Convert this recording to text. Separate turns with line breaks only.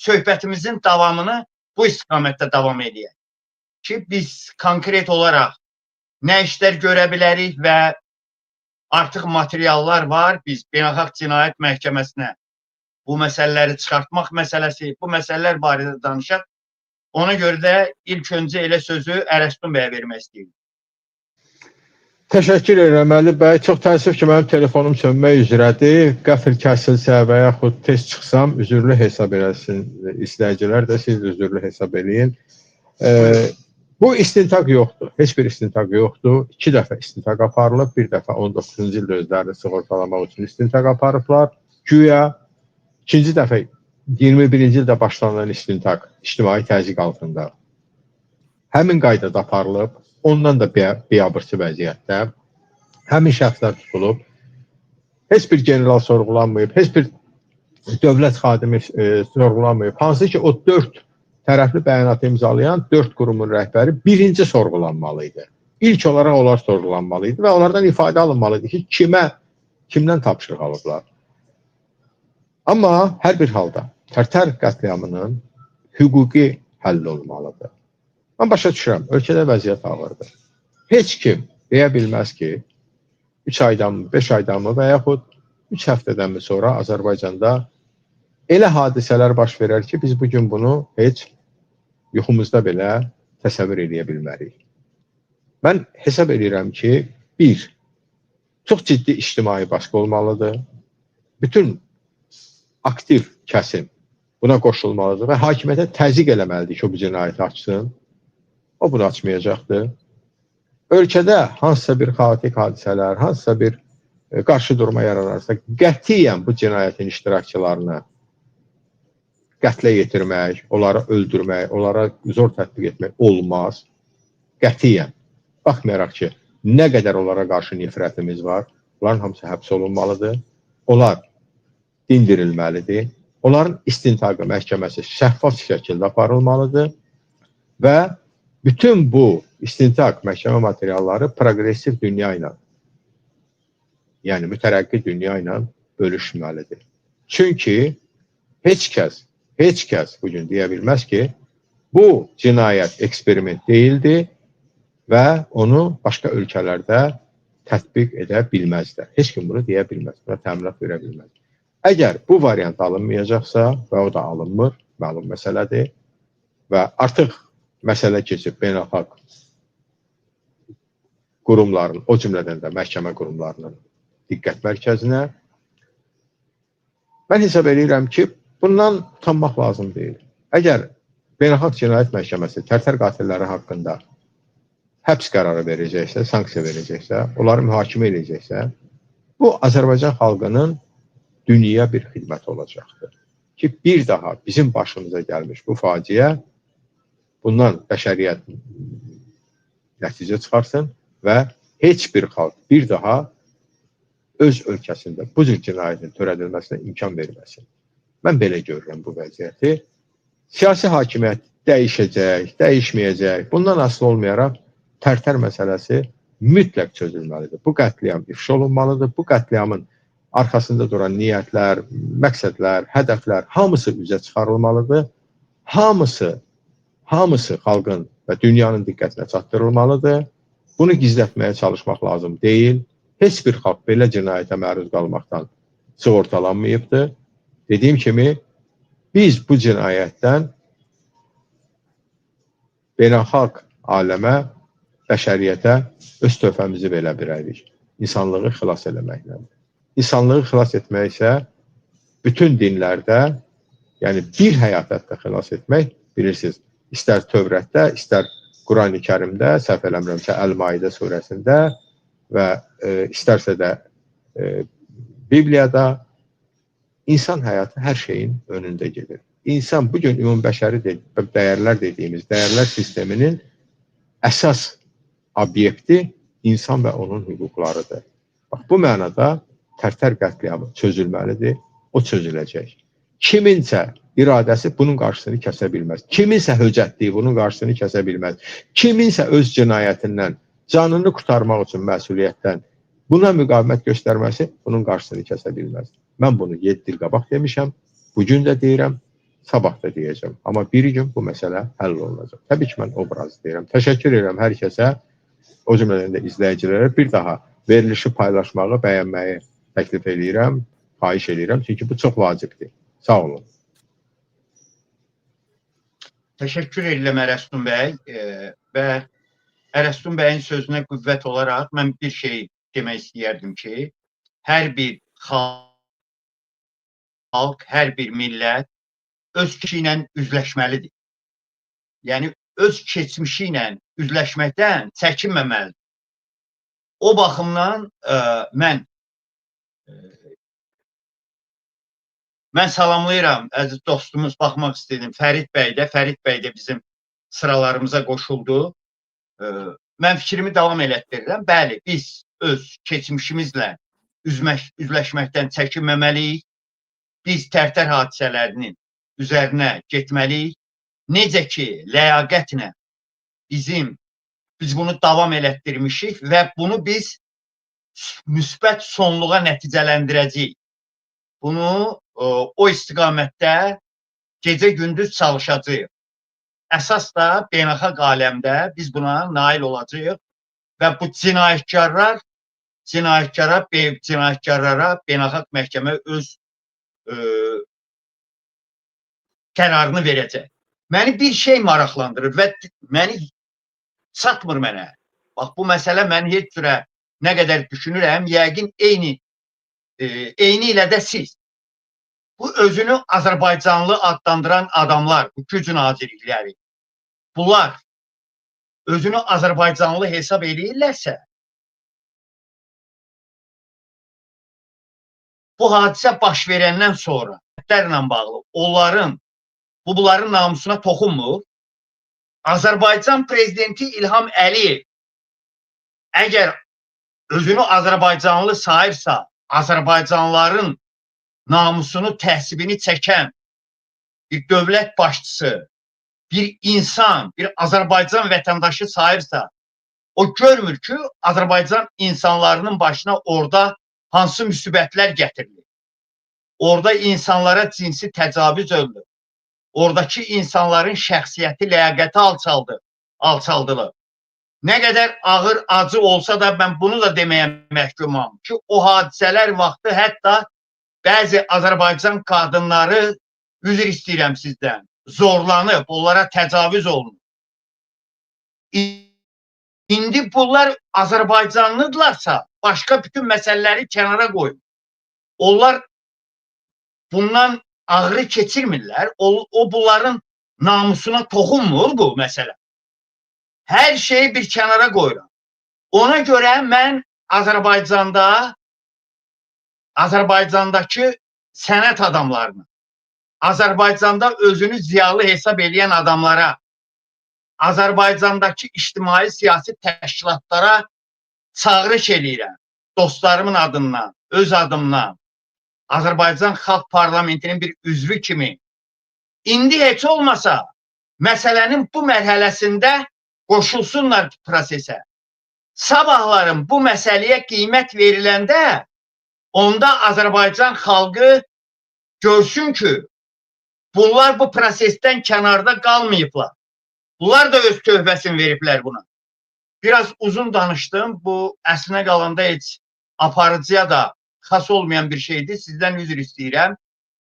söhbətimizin davamını bu istiqamətdə davam edək. Ki, biz konkret olaraq nə işlər görə bilərik və artıq materiallar var. Biz Beynəlxalq Cinayət Məhkəməsinə bu məsələləri çıxartmaq məsələsi, bu məsələlər barədə danışaq. Ona görə də ilk öncə elə sözü Ərəstun bəyə vermək istəyirəm.
Təşəkkür edirəm Əli bəy. Çox təəssüf ki, mənim telefonum sönmək üzrədir. Qəfil kəsilsə və yaxud tez çıxsam, üzürlü hesab eləsin. İzləyicilər də siz üzürlü hesab eləyin. Bu istintaq yoxdur. Heç bir istintaq yoxdur. 2 dəfə istintaq aparılıb. Bir dəfə 19-cu ildə özlərini sığortalamaq üçün istintaq aparıblar. Güya ikinci dəfə 21-ci ildə başlanan istintaq ictimai təzyiq altında həmin qaydada aparılıb. Ondan da biabırçı vəziyyətdə həmin şəxslər tutulub. Heç bir general sorğulanmayıb, heç bir dövlət xadimi sorğulanmayıb. Hansı ki, o 4 tərəfli bəyanatı imzalayan 4 qurumun rəhbəri birinci sorğulanmalıydı. İlk olaraq onlar sorğulanmalıydı və onlardan ifadə alınmalıydı ki, kimdən tapşırıq alıblar. Amma hər bir halda Tərtər qətliamının hüquqi həll olmalıdır. Mən başa düşürəm, ölkədə vəziyyət ağırdır. Heç kim deyə bilməz ki, 3 aydanmı, 5 aydanmı və yaxud 3 həftədənmi sonra Azərbaycanda elə hadisələr baş verər ki, biz bugün bunu heç yuxumuzda belə təsəvvür edə bilmərik. Mən hesab edirəm ki, 1. Çox ciddi ictimai baskı olmalıdır. Bütün aktiv kəsim buna qoşulmalıdır və hakimiyyətə təzyiq eləməlidir ki, o bu cinayəti açsın. O bunu açmayacaqdır. Ölkədə hansısa bir xaotik hadisələr, hansısa bir qarşı durma yaranarsa, qətiyyən bu cinayətin iştirakçılarını qətlə yetirmək, onları öldürmək, onlara zor tətbiq etmək olmaz. Qətiyyən. Baxmayaraq ki, nə qədər onlara qarşı nifrətimiz var, onların hamısı həbs olunmalıdır. Onlar dindirilməlidir. Onların istintaqı məhkəməsi şəffaf şəkildə aparılmalıdır və bütün bu istintaq məhkəmə materialları progressiv dünya ilə, yəni mütərəqqi dünya ilə bölüşməlidir. Çünki heç kəs bugün deyə bilməz ki, bu cinayət eksperiment deyildi və onu başqa ölkələrdə tətbiq edə bilməzlər. Heç kim bunu deyə bilməz, buna təminat verə bilməz. Əgər bu variant alınmayacaqsa və o da alınmır, məlum məsələdir və artıq məsələ keçib beynəlxalq qurumların, o cümlədən də məhkəmə qurumlarının diqqət mərkəzinə. Mən hesab edirəm ki, bundan utanmaq lazım deyil. Əgər Beynəlxalq Cinayət Məhkəməsi Tərtər qatilləri haqqında həbs qərarı verəcəksə, sanksiya verəcəksə, onları mühakimə edəcəksə, bu Azərbaycan xalqının dünyaya bir xidmət olacaqdır. Ki, bir daha bizim başımıza gəlmiş bu faciə bundan bəşəriyyət nəticə çıxarsın və heç bir xalq bir daha öz ölkəsində bu cür cinayətin törədilməsinə imkan verməsin. Mən belə görürəm bu vəziyyəti. Siyasi hakimiyyət dəyişəcək, dəyişməyəcək. Bundan asılı olmayaraq Tərtər məsələsi mütləq çözülməlidir. Bu qətliam ifşa olunmalıdır. Bu qətliamın arxasında duran niyyətlər, məqsədlər, hədəflər hamısı üzə çıxarılmalıdır. Hamısı xalqın və dünyanın diqqətinə çatdırılmalıdır. Bunu gizlətməyə çalışmaq lazım deyil. Heç bir xalq belə cinayətə məruz qalmaqdan sığortalanmayıbdır. Dediyim kimi, biz bu cinayətdən beynəlxalq aləmə, bəşəriyyətə öz töhfəmizi verə bilərik. İnsanlığı xilas eləməklə. İnsanlığı xilas etmək isə bütün dinlərdə, yəni bir həyat hətta xilas etmək, bilirsiniz, istər Tövrətdə, istər Qurani Kərimdə, səhv eləmirəmsə Əl-Maidə surəsində və istərsə də Bibliyada insan həyatı hər şeyin önündə gedir. İnsan bugün ümumbəşəri dəyərlər dediyimiz dəyərlər sisteminin əsas obyekti insan və onun hüquqlarıdır. Bax, bu mənada Tərtər qətliamı çözülməlidir, o çözüləcək. Kiminsə iradəsi bunun qarşısını kəsə bilməz. Kiminsə höcətliyi bunun qarşısını kəsə bilməz. Kiminsə öz cinayətindən, canını qurtarmaq üçün məsuliyyətdən buna müqavimət göstərməsi bunun qarşısını kəsə bilməz. Mən bunu 7 il qabaq demişəm, bugün də deyirəm, sabah da deyəcəm. Amma bir gün bu məsələ həll olunacaq. Təbii ki, mən obraz deyirəm. Təşəkkür edirəm hər kəsə, o cümlədən də izləyicilərə. Bir daha verilişi paylaşmağı, bəyənməyi təklif edirəm, xahiş edirəm. Çünki bu çox vacibdir. Sağ olun.
Təşəkkür edirəm Ərəstun bəy və Ərəstun bəyin sözünə qüvvət olaraq mən bir şey demək istəyərdim ki, hər bir xalq, hər bir millət öz keçmişi ilə üzləşməlidir. Yəni, öz keçmişi ilə üzləşməkdən çəkinməməlidir. O baxımdan mən salamlayıram, əziz dostumuz, baxmaq istedim, Fərid bəy də bizim sıralarımıza qoşuldu. Mən fikrimi davam elətdirirəm. Bəli, biz öz keçmişimizlə üzləşməkdən çəkinməməliyik. Biz Tərtər hadisələrinin üzərinə getməliyik. Necə ki, ləyaqətlə biz bunu davam elətdirmişik və bunu biz müsbət sonluğa nəticələndirəcəyik. Bunu o istiqamətdə gecə-gündüz çalışacağıq. Əsas da beynəlxalq aləmdə biz buna nail olacağıq və bu cinayətkarlara beynəlxalq məhkəmə öz qərarını verəcək. Məni bir şey maraqlandırır və məni çatmır mənə. Bax, bu məsələ məni heç cürə nə qədər düşünürəm, yəqin eyni ilə də siz. Bu özünü Azərbaycanlı adlandıran adamlar, bu güc nazirlikləri, bunlar özünü Azərbaycanlı hesab edirlərsə, bu hadisə baş verəndən sonra bağlı bunların namusuna toxunmur. Azərbaycan prezidenti İlham Əliyev əgər özünü Azərbaycanlı sayırsa, Azərbaycanlıların namusunu, təhsibini çəkən bir dövlət başçısı, bir insan, bir Azərbaycan vətəndaşı sayırsa, o görmür ki, Azərbaycan insanlarının başına orada hansı müsibətlər gətirilir. Orada insanlara cinsi təcavüz olunur. Oradakı insanların şəxsiyyəti, ləyaqəti alçaldılır. Nə qədər ağır, acı olsa da mən bunu da deməyə məhkumam ki, o hadisələr vaxtı hətta bəzi Azərbaycan qadınları, üzr istəyirəm sizdən, zorlanıb, onlara təcavüz olunur. İndi bunlar Azərbaycanlıdırlarsa, başqa bütün məsələləri kənara qoyun. Onlar bundan ağrı keçirmirlər, o bunların namusuna toxunmur bu məsələ. Hər şeyi bir kənara qoyuram. Ona görə mən Azərbaycandakı sənət adamlarına, Azərbaycanda özünü ziyalı hesab edən adamlara, Azərbaycandakı ictimai siyasi təşkilatlara çağırış edirəm. Dostlarımın adından, öz adımdan, Azərbaycan Xalq Parlamentinin bir üzvü kimi. İndi heç olmasa məsələnin bu mərhələsində qoşulsunlar prosesə. Sabahların bu məsələyə qiymət veriləndə onda Azərbaycan xalqı görsün ki, bunlar bu prosesdən kənarda qalmayıblar. Bunlar da öz tövbəsini veriblər buna. Biraz uzun danışdım. Bu əslinə qalanda heç aparıcıya da xas olmayan bir şeydir. Sizdən üzr istəyirəm.